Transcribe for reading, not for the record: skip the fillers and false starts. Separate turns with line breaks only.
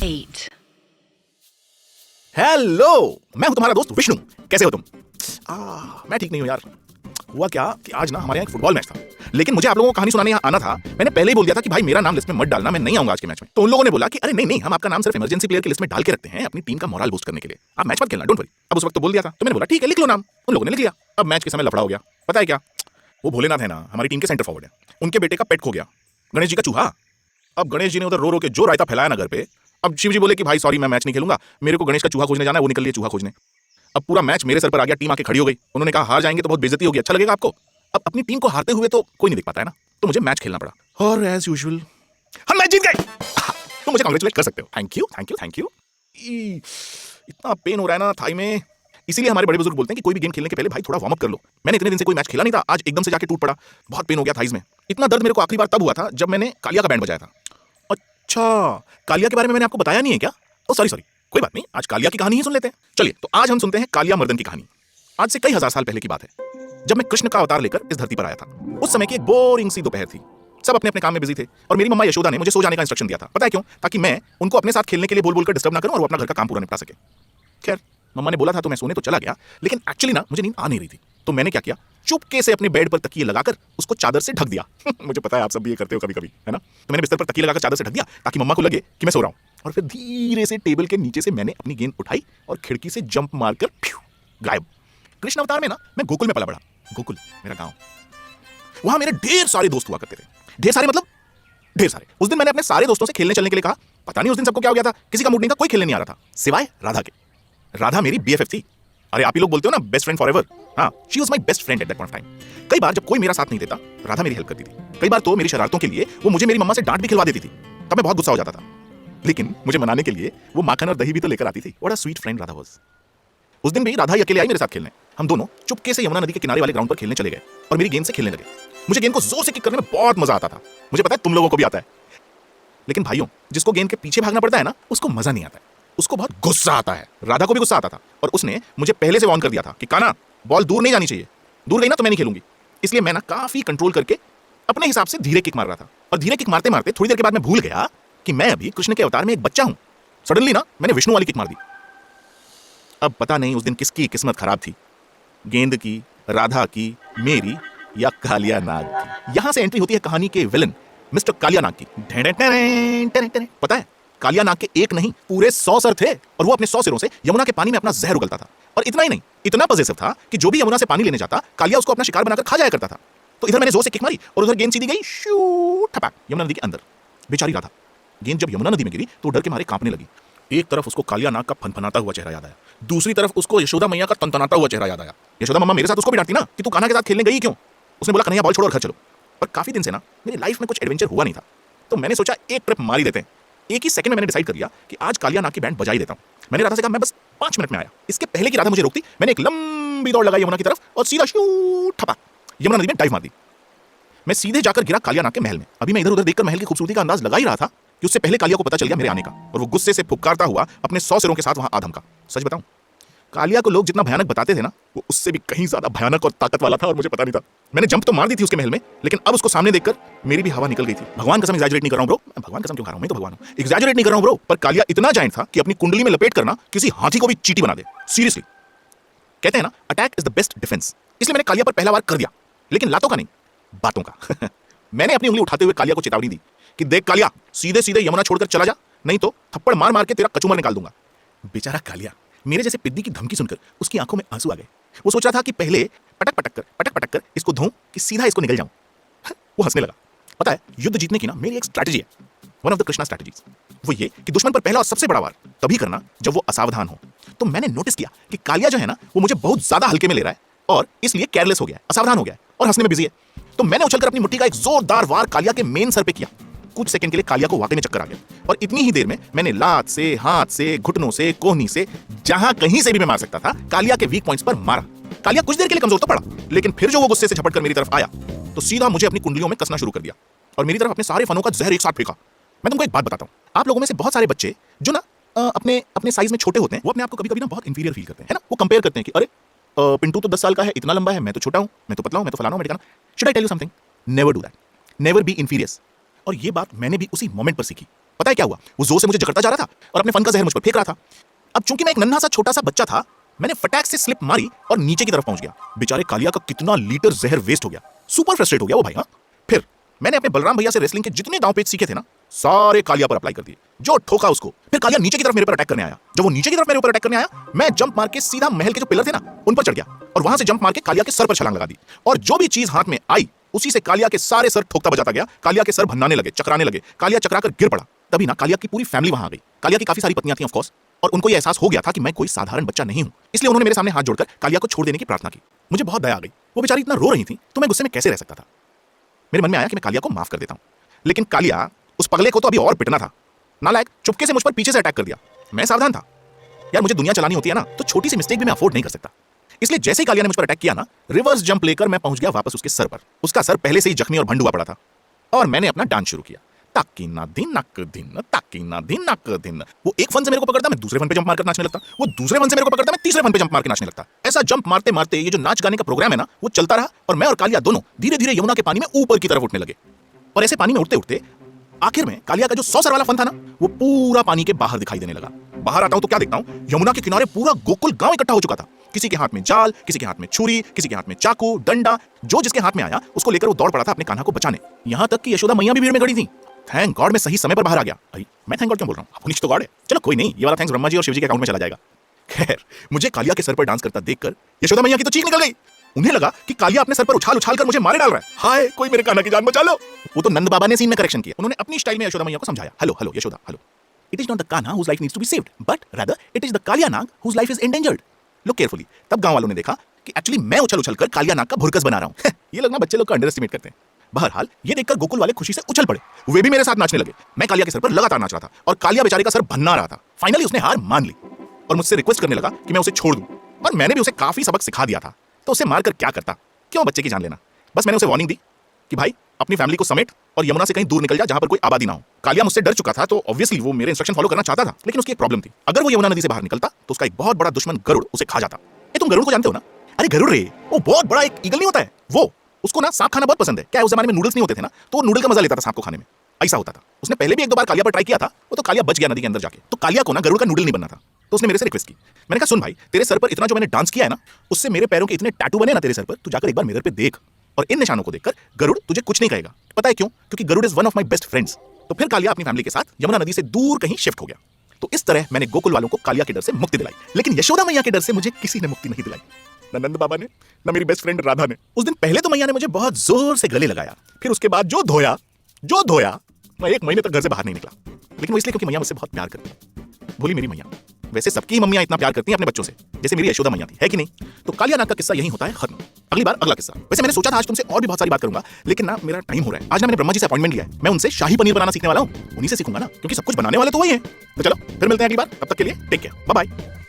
8.
Hello, मैं हूं तुम्हारा दोस्त विष्णु। कैसे हो तुम? मैं ठीक नहीं हूं यार। हुआ क्या कि आज ना हमारे यहाँ एक फुटबॉल मैच था, लेकिन मुझे आप लोगों को कहानी सुनाने यहाँ आना था। मैंने पहले ही बोल दिया था कि भाई मेरा नाम लिस्ट में मत डालना, मैं नहीं आऊंगा आज के मैच में। तो उन लोगों ने बोला कि अरे नहीं नहीं, हम आपका नाम सिर्फ इमरजेंसी प्लेयर की लिस्ट में डाल के रखते हैं, अपनी टीम का मोरल बूस्ट करने के लिए। आप मैच मत खेलना, डोंट वरी। अब उस वक्त तो बोल दिया था, तो मैंने बोला ठीक है लिख लो नाम। उन लोगों ने लिख लिया। अब मैच के समय लफड़ा हो गया। पता है क्या, वो भोलेनाथ है ना, हमारी टीम के सेंटर फॉरवर्ड है, उनके बेटे का पेट खो गया, गणेश जी का चूहा। अब गणेश जी ने उधर रो रो के जो रायता फैलाया ना घर पे। अब शिव जी बोले कि भाई सॉरी मैं मैच नहीं खेलूंगा, मेरे को गणेश का चूहा खोजने जाना है। वो निकल लिए चूहा खोजने। अब पूरा मैच मेरे सर पर आ गया। टीम आके खड़ी हो गई। उन्होंने कहा हार जाएंगे तो बहुत बेइज्जती होगी, अच्छा लगेगा आपको। अब अपनी टीम को हारते हुए तो कोई नहीं देख पाता है ना, तो मुझे मैच खेलना पड़ा और एज यूजुअल हम मैच जीत गए। तो मुझे कांग्रेचुलेट कर सकते हो। Thank you thank you thank you. इतना पेन हो रहा है ना थाई में, इसीलिए हमारे बड़े बुजुर्ग बोलते हैं कि कोई भी गेम खेलने के पहले भाई थोड़ा वार्म अप कर लो। मैंने इतने दिन से कोई मैच खेला नहीं था, आज एकदम से जाके टूट पड़ा। बहुत पेन हो गया थाईज में। इतना दर्द मेरे को आखिरी बार तब हुआ था जब मैंने कालिया का बैंड बजाया था। अच्छा, कालिया के बारे में मैंने आपको बताया नहीं है क्या? ओ सॉरी सॉरी, कोई बात नहीं, आज कालिया की कहानी ही सुन लेते हैं। चलिए तो आज हम सुनते हैं कालिया मर्दन की कहानी। आज से कई हजार साल पहले की बात है, जब मैं कृष्ण का अवतार लेकर इस धरती पर आया था। उस समय की एक बोरिंग सी दोपहर थी। सब अपने अपने काम में बिजी थे और मेरी मम्मा यशोदा ने मुझे सो जाने का इंस्ट्रक्शन दिया था। पता है क्यों? ताकि मैं उनको अपने साथ खेलने के लिए बोल बोलकर डिस्टर्ब ना करूं और वो अपना घर का काम पूरा निपटा सके। खैर, मम्मा ने बोला था तो मैं सोने तो चला गया, लेकिन एक्चुअली ना मुझे नींद आ नहीं रही थी। तो मैंने क्या किया, चुपके से अपने बेड पर तकिए लगाकर उसको चादर से ढक दिया। मुझे पता है आप सब भी ये करते हो कभी कभी, है ना? तो मैंने बिस्तर पर तकिए लगाकर चादर से ढक दिया ताकि मम्मा को लगे कि मैं सो रहा हूं। और फिर धीरे से टेबल के नीचे से मैंने अपनी गेंद उठाई और खिड़की से जंप मारकर गायब। कृष्ण अवतार में ना मैं गोकुल में पला बड़ा। गोकुल मेरा गांव। वहां मेरे ढेर सारे दोस्त हुआ करते थे। ढेर सारे मतलब ढेर सारे। उस दिन मैंने अपने सारे दोस्तों से खेलने चलने के लिए कहा। पता नहीं उस दिन सबको क्या हो गया था, किसी का मूड नहीं था, कोई खेलने नहीं आ रहा था सिवाय राधा के। राधा मेरी बीएफएफ थी। अरे आप ही लोग बोलते हो ना बेस्ट फ्रेंड फॉरएवर। हाँ, she was my best friend at that point of time. कई बार जब कोई मेरा साथ नहीं देता, राधा मेरी हेल्प करती थी। कई बार तो मेरी शरारतों के लिए वो मुझे मेरी मम्मा से डांट भी खिलवा देती थी। तब मैं बहुत गुस्सा हो जाता था, लेकिन मुझे मनाने के लिए वो माखन और दही भी तो लेकर आती थी। What a sweet friend Radha was. उस दिन भी राधा ही अकेले आई मेरे साथ खेलने। हम दोनों चुपके से यमुना नदी के किनारे वाले ग्राउंड पर खेलने चले गए और मेरी गेंद से खेलने लगे। मुझे गेंद को जोर से किक करने में बहुत मजा आता था। मुझे पता है तुम लोगों को भी आता है, लेकिन भाइयों जिसको गेंद के पीछे भागना पड़ता है ना, उसको मजा नहीं आता है, उसको बहुत गुस्सा आता है। राधा को भी गुस्सा आता था और उसने मुझे पहले से वार्न कर दिया था कि काना बॉल दूर नहीं जानी चाहिए, दूर गई ना तो मैं नहीं खेलूंगी। इसलिए मैं ना काफी कंट्रोल करके अपने हिसाब से धीरे किक मार रहा था। और धीरे किक मारते मारते थोड़ी देर के बाद मैं भूल गया कि मैं अभी कृष्ण के अवतार में एक बच्चा हूं। सडनली ना मैंने विष्णु वाली किक मार दी। अब पता नहीं उस दिन किसकी किस्मत खराब थी, गेंद की, राधा की, मेरी या कालिया नाग की। यहां से एंट्री होती है कहानी के विलन मिस्टर कालिया नाग की। पता है कालिया नाग के एक नहीं पूरे 100 सर थे और वो अपने 100 सिरों से यमुना के पानी में अपना जहर उगलता था। और इतना ही नहीं, इतना पॉजिटिव था कि जो भी यमुना से पानी लेने जाता, कालिया उसको अपना शिकार बनाकर खा जाया करता था। तो इधर मैंने जोर से किक मारी और उधर गेंद सीधी गई शू ठपाक यमुना नदी के अंदर। बेचारी राधा, गेंद जब यमुना नदी में गिरी तो डर के मारे कांपने लगी। एक तरफ उसको कालिया नाग का फनफनाता हुआ चेहरा याद आया, दूसरी तरफ उसको यशोदा मैया का तनतनाता हुआ चेहरा याद आया। यशोदा मम्मा मेरे साथ उसको भी डांटती ना कि तू कान्हा के साथ खेलने गई क्यों। उसने बोला कन्हैया बॉल छोड़ो और घर चलो। पर काफी दिन से ना मेरी लाइफ में कुछ एडवेंचर हुआ नहीं था, तो मैंने सोचा एक ट्रिप मार ही देते हैं। एक ही सेकंड में मैंने डिसाइड कर लिया कि आज कालिया नाग की बैंड बजा ही देता हूं। मैंने राधा से कहा मैं बस 5 मिनट में आया। इसके पहले की राधा मुझे रोकती, मैंने एक लंबी दौड़ लगाई यमुना की तरफ और सीधा शू ठपा यमुना नदी में डाइव मार दी। मैं सीधे जाकर गिरा कालिया नाग के महल में। अभी मैं इधर उधर देखकर महल की खूबसूरती का अंदाज लगा ही रहा था कि उससे पहले कालिया को पता चल गया मेरे आने का और वो गुस्से से फुफकारता हुआ अपने 100 सिरों के साथ वहां आ धमका। सच बताऊं, कालिया को लोग जितना भयानक बताते थे ना, वो उससे भी कहीं ज्यादा भयानक और ताकत वाला था और मुझे पता नहीं था। मैंने जंप तो मार दी थी उसके महल में, लेकिन अब उसको सामने देखकर मेरी भी हवा निकल गई थी। भगवान कसम एग्जैजरेट नहीं कर रहा हूं ब्रो, भगवान कसम क्यों खा रहा हूं, मैं तो भगवान हूं। एग्जैजरेट नहीं कर रहा हूं ब्रो, पर कालिया इतना जायंट था कि अपनी कुंडली में लपेट करना किसी हाथी को भी चींटी बना दे। सीरियसली कहते हैं ना, attack is the best defence. इसलिए मैंने कालिया पर पहला वार कर दिया, लेकिन लातों का नहीं, बातों का। मैंने अपनी उंगली उठाते हुए कालिया को चेतावनी दी कि देख कालिया, सीधे सीधे यमुना छोड़कर चला जा, नहीं तो थप्पड़ मार मार के तेरा कचूमर निकाल दूंगा। बेचारा कालिया, मेरे जैसे पिद्दी की धमकी सुनकर उसकी आंखों में आंसू आ गए। वो सोच रहा था कि पहले पटक पटक कर इसको धोऊं कि सीधा इसको निकल जाऊं। वो हंसने लगा। पता है युद्ध जीतने की ना मेरी एक स्ट्रैटेजी है, one of the Krishna strategies. वो ये कि दुश्मन पर पहला और सबसे बड़ा वार तभी करना जब वो असावधान हो। तो मैंने नोटिस किया कि कालिया जो है ना, वो मुझे बहुत ज्यादा हल्के में ले रहा है और इसलिए केयरलेस हो गया है, असावधान हो गया है और हंसने में बिजी है। तो मैंने उछलकर अपनी मुट्ठी का एक जोरदार वार कालिया के मेन सर पे किया। कुछ सेकंड के लिए कालिया को वाकई में चक्कर आ गया और इतनी ही देर में मैंने लात से, हाथ से, घुटनों से, कोहनी से, जहां कहीं से भी मैं मार सकता था, कालिया के वीक पॉइंट्स पर मारा। कालिया कुछ देर के लिए कमजोर तो पड़ा, लेकिन फिर जो वो गुस्से से झपट कर मेरी तरफ आया तो सीधा मुझे अपनी कुंडलियों में कसना शुरू कर दिया और मेरी तरफ अपने सारे फनों का जहर एक साथ फेंका। मैं तुमको एक बात बताता हूं, आप लोगों में से बहुत सारे बच्चे जो ना अपने साइज में छोटे होते हैं, वो अपने आप को कभी कभी ना बहुत इंफीरियर फील करते हैं, है ना? वो कंपेयर करते हैं कि अरे पिंटू तो 10 साल का है, इतना लंबा है, मैं तो छोटा हूं, मैं तो पतला हूं, मैं तो फलाना हूं, मैं ठिकाना। Should I tell you something? Never do that, never be inferior. और ये बात मैंने भी उसी मोमेंट पर सीखी। पता है क्या हुआ, वो जोर से मुझे जकड़ता जा रहा था और अपने फन का जहर मुझ पर फेंक रहा था। अब चूंकि मैं एक नन्हा सा छोटा सा बच्चा था, मैंने फटाक से स्लिप मारी और नीचे की तरफ पहुंच गया। बेचारे कालिया का कितना लीटर जहर वेस्ट हो गया। सुपर फ्रस्ट्रेट हो गया वो भाई। हाँ, फिर मैंने अपने बलराम भैया से रेसलिंग के जितने दांव पेच सीखे थे ना, सारे कालिया पर अप्लाई कर दिए। जो ठोका उसको। फिर कालिया नीचे की तरफ मेरे पर अटैक करने आया। जब वो नीचे की तरफ मेरे ऊपर अटैक करने आया, मैं जंप मार के सीधा महल के जो पिलर थे ना, उन पर चढ़ गया और वहां से जंप मार के कालिया के सर पर छलांग लगा दी। और जो भी चीज हाथ में आई, उसी से कालिया के सारे सर ठोकता बजाता गया। कालिया के सर भन्नाने लगे, चकराने लगे। कालिया चकराकर गिर पड़ा। तभी ना कालिया की पूरी फैमिली वहां आ गई। कालिया की काफी सारी पत्नियां थी ऑफ कोर्स, और उनको यह एहसास हो गया था कि मैं कोई साधारण बच्चा नहीं हूं। इसलिए उन्होंने मेरे सामने हाथ जोड़कर कालिया को छोड़ देने की प्रार्थना की। मुझे बहुत दया आ गई। वो बेचारी इतना रो रही थी, तो मैं गुस्से में कैसे रह सकता था। मेरे मन में आया कि मैं कालिया को माफ कर देता हूं, लेकिन कालिया उस पगले को तो अभी और पिटना था। नालायक चुपके से मुझ पर पीछे से अटैक कर दिया। मैं सावधान था। यार, मुझे दुनिया चलानी होती है ना, तो छोटी सी मिस्टेक भी मैं अफोर्ड नहीं कर सकता। इसलिए जैसे ही कालिया ने मुझ पर अटैक किया ना, रिवर्स जंप लेकर मैं पहुंच गया वापस उसके सर पर। उसका सर पहले से ही जख्मी और भंड हुआ पड़ा था और मैंने अपना डांस शुरू किया। ताकी ना दिन नक दिन, ताकी ना दिन नक दिन। वो एक फन से मेरे को पकड़ता, मैं दूसरे फन पे जंप मारकर नाचने लगता। वो दूसरे फन से मेरे को पकड़ता, मैं तीसरे फन पे जंप मार के नाचने लगता। ऐसा जंप मारते मारते ये जो नाच गाने का प्रोग्राम है ना, वो चलता रहा और मैं और कालिया दोनों धीरे धीरे यमुना के पानी में ऊपर की तरफ उठने लगे। और ऐसे पानी में उठते उठते आखिर में कालिया का जो 100 सर वाला फन था ना, वो पूरा पानी के बाहर दिखाई देने लगा। बाहर आता हूं तो क्या देखता हूं, यमुना के किनारे पूरा गोकुल गांव इकट्ठा हो चुका था। किसी के हाथ में जाल, किसी के हाथ में छुरी, किसी के हाथ में चाकू, डंडा। जो जिसके हाथ में आया उसको लेकर वो दौड़ पड़ा था अपने कान्हा को बचाने। यहां तक कि यशोदा मैया भी भीड़ में खड़ी थी। थैंक गॉड मैं सही समय पर बाहर आ गया। भाई मैं थैंक गॉड क्यों बोल रहा हूं, नीचे तो गॉड है। चलो कोई नहीं, ये वाला थैंक्स ब्रह्मा जी और शिव जी के अकाउंट में चला जाएगा। खैर, मुझे कालिया के सर पर डांस करता देखकर यशोदा मैया की तो चीख निकल गई। उन्हें लगा कि कालिया अपने सर पर उछाल उछाल कर मुझे मारे डाल रहा है। हाय, कोई मेरे कान्हा की जान बचा लो। वो तो नंद बाबा ने सीन में करेक्शन किया। उन्होंने अपनी स्टाइल में यशोदा मैया को समझाया, hello hello Yashoda, hello, it is not the Kanha whose life needs to be saved, but rather it is the Kaliya Naag whose life is endangered. Look carefully. तब गांव वालों ने देखा कि एक्चुअली मैं उछल उछल कर कालिया नाग का भुरकस बना रहा हूं। ये लोग ना बच्चे लोग का अंडर एस्टिमेट करते हैं। बहरहाल ये देखकर गोकुल वाले खुशी से उछल पड़े। वे भी मेरे साथ नाचने लगे। मैं कालिया के सर पर लगातार नाच रहा था और कालिया बेचारे का सर भन्ना रहा था। फाइनली उसने हार मान ली और मुझसे रिक्वेस्ट करने लगा कि मैं उसे छोड़ दूं। और मैंने भी उसे काफी सबक सिखा दिया था, तो उसे मारकर क्या करता, क्यों बच्चे की जान लेना। बस मैंने उसे वार्निंग दी कि भाई अपनी फैमिली को समेट और यमुना से कहीं दूर निकल जा जहां पर कोई आबादी ना हो। कालिया मुझसे डर चुका था, तो ऑब्वियसली वो मेरे इंस्ट्रक्शन फॉलो करना चाहता था, लेकिन उसकी एक प्रॉब्लम थी। अगर वो यमुना नदी से बाहर निकलता तो उसका एक बहुत बड़ा दुश्मन गरुड़ उसे खा जाता। ये तुम गरुड़ को जानते हो ना? अरे गरुड़ रे, वो बहुत बड़ा एक ईगल नहीं होता है, वो उसको ना सांप खाना बहुत पसंद है। क्या है, उस जमाने में नूडल्स नहीं होते थे ना, तो वो नूडल का मजा लेता था सांप को खाने में। ऐसा होता था। उसने पहले भी एक दो बार कालिया पर ट्राई किया था, वो तो कालिया बच गया नदी के अंदर जाके। तो कालिया को ना गरुड़ का नूडल नहीं बनना था, तो उसने मेरे से रिक्वेस्ट की। मैंने कहा सुन भाई, तेरे सर पर इतना जो मैंने डांस किया है ना, उससे मेरे पैरों के इतने टैटू बने ना तेरे सर पर, तू जाकर एक बार मिरर पे देख और इन निशानों को देखकर गरुड़ तुझे कुछ नहीं कहेगा। पता है क्यों? क्योंकि Garuda is one of my best friends. तो फिर कालिया अपनी फैमिली के साथ यमुना नदी से दूर कहीं शिफ्ट हो गया। तो इस तरह मैंने गोकुल वालों को कालिया के डर से मुक्ति दिलाई। लेकिन यशोदा मैया के डर से मुझे किसी ने मुक्ति नहीं दिलाई, ना नंद बाबा ने, ना मेरी बेस्ट फ्रेंड राधा ने। उस दिन पहले तो मैया ने मुझे बहुत जोर से गले लगाया, फिर उसके बाद जो धोया, मैं 1 महीने तक घर से बाहर नहीं निकला। लेकिन वो इसलिए क्योंकि मैया मुझसे बहुत प्यार करती है। भोली मेरी मैया। वैसे सबकी मम्मियां इतना प्यार करती हैं अपने बच्चों से, जैसे मेरी यशोदा मैया थी, है कि नहीं? तो कालिया नाग का किस्सा यही होता है खत्म। अगली बार अगला किस्सा। वैसे मैंने सोचा था आज तुमसे और भी बहुत सारी बात करूंगा, लेकिन ना मेरा टाइम हो रहा है। आज ना मैंने ब्रह्मा जी से अपॉइंटमेंट लिया है। मैं उनसे शाही पनीर बनाना सीखने वाला हूं। उन्हीं से सीखूंगा ना, क्योंकि सब कुछ बनाने वाले तो वही हैं। तो चलो फिर मिलते हैं अगली बार। तब तक के लिए टेक केयर, बाय बाय।